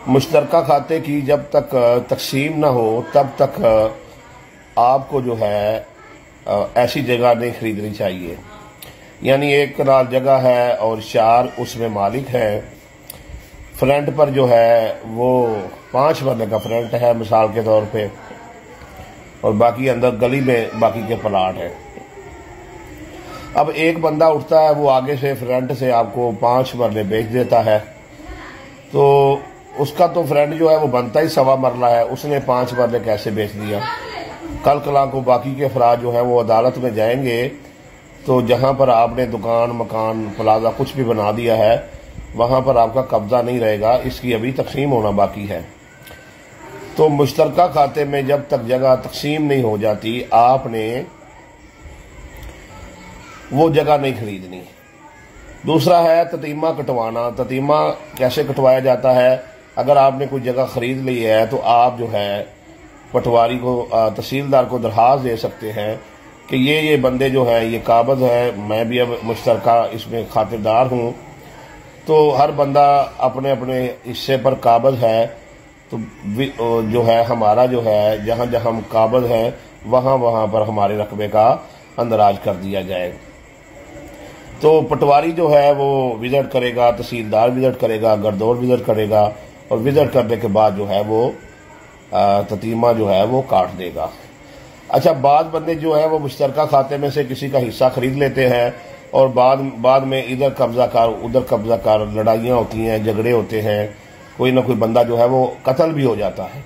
मुश्तरका खाते की जब तक तकसीम ना हो तब तक आपको जो है ऐसी जगह नहीं खरीदनी चाहिए। यानी 1 कनाल जगह है और 4 उसमें मालिक है। फ्रंट पर जो है वो 5 मरले का फ्रंट है मिसाल के तौर पे, और बाकी अंदर गली में बाकी के प्लाट है। अब एक बंदा उठता है, वो आगे से फ्रंट से आपको 5 मरले बेच देता है, तो उसका तो फ्रंट जो है वो बनता ही 1.25 मरला है, उसने 5 मरले कैसे बेच दिया। कल कला को बाकी के अफराद जो है वो अदालत में जाएंगे, तो जहां पर आपने दुकान मकान प्लाजा कुछ भी बना दिया है वहां पर आपका कब्जा नहीं रहेगा, इसकी अभी तकसीम होना बाकी है। तो मुश्तरका खाते में जब तक जगह तकसीम नहीं हो जाती आपने वो जगह नहीं खरीदनी। दूसरा है ततीमा कटवाना। ततीमा कैसे कटवाया जाता है? अगर आपने कोई जगह खरीद ली है तो आप जो है पटवारी को तहसीलदार को दरखास्त दे सकते हैं कि ये बंदे जो है ये काबज है, मैं भी अब मुश्तरका इसमें खातिरदार हूं, तो हर बंदा अपने अपने हिस्से पर काबज है, तो जो है हमारा जो है जहां जहां हम काबज हैं वहां पर हमारे रकबे का अंदराज कर दिया जाए। तो पटवारी जो है वो विजिट करेगा, तहसीलदार विजिट करेगा, गरदौर विजिट करेगा, और विजिट करने के बाद जो है वो ततीमा जो है वो काट देगा। अच्छा, बाद बंदे जो है वो मुश्तरका खाते में से किसी का हिस्सा खरीद लेते हैं और बाद में इधर कब्जा कर उधर कब्जा कर, लड़ाइयां होती हैं, झगड़े होते हैं, कोई ना कोई बंदा जो है वो कत्ल भी हो जाता है।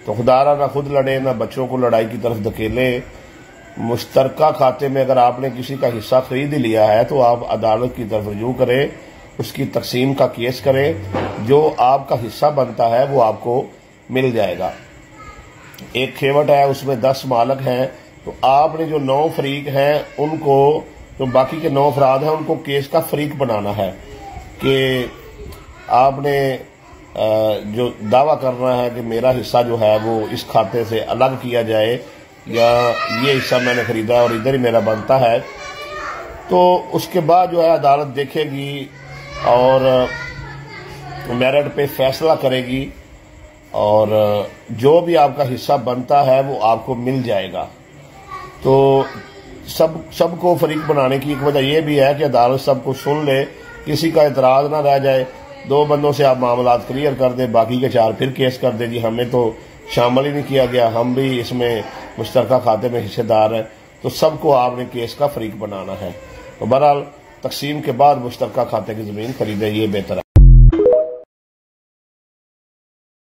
तो खुदारा ना खुद लड़े ना बच्चों को लड़ाई की तरफ धकेले। मुश्तरका खाते में अगर आपने किसी का हिस्सा खरीद लिया है तो आप अदालत की तरफ रुजू करें, उसकी तकसीम का केस करें, जो आपका हिस्सा बनता है वो आपको मिल जाएगा। एक खेवट है, उसमें 10 मालक हैं, तो आपने जो 9 फरीक हैं उनको, जो बाकी के 9 अफराद हैं उनको केस का फरीक बनाना है कि आपने जो दावा करना है कि मेरा हिस्सा जो है वो इस खाते से अलग किया जाए, या ये हिस्सा मैंने खरीदा और इधर ही मेरा बनता है। तो उसके बाद जो है अदालत देखेगी और मेरिट पे फैसला करेगी, और जो भी आपका हिस्सा बनता है वो आपको मिल जाएगा। तो सबको फरीक बनाने की एक वजह यह भी है कि अदालत सबको सुन ले, किसी का एतराज ना रह जाए। 2 बंदों से आप मामलात क्लियर कर दे, बाकी के 4 फिर केस कर दे जी हमें तो शामिल ही नहीं किया गया, हम भी इसमें मुश्तरका खाते में हिस्सेदार हैं। तो सबको आपने केस का फरीक बनाना है। तो बहरहाल तकसीम के बाद मुश्तरका खाते की जमीन खरीदे, ये बेहतर है।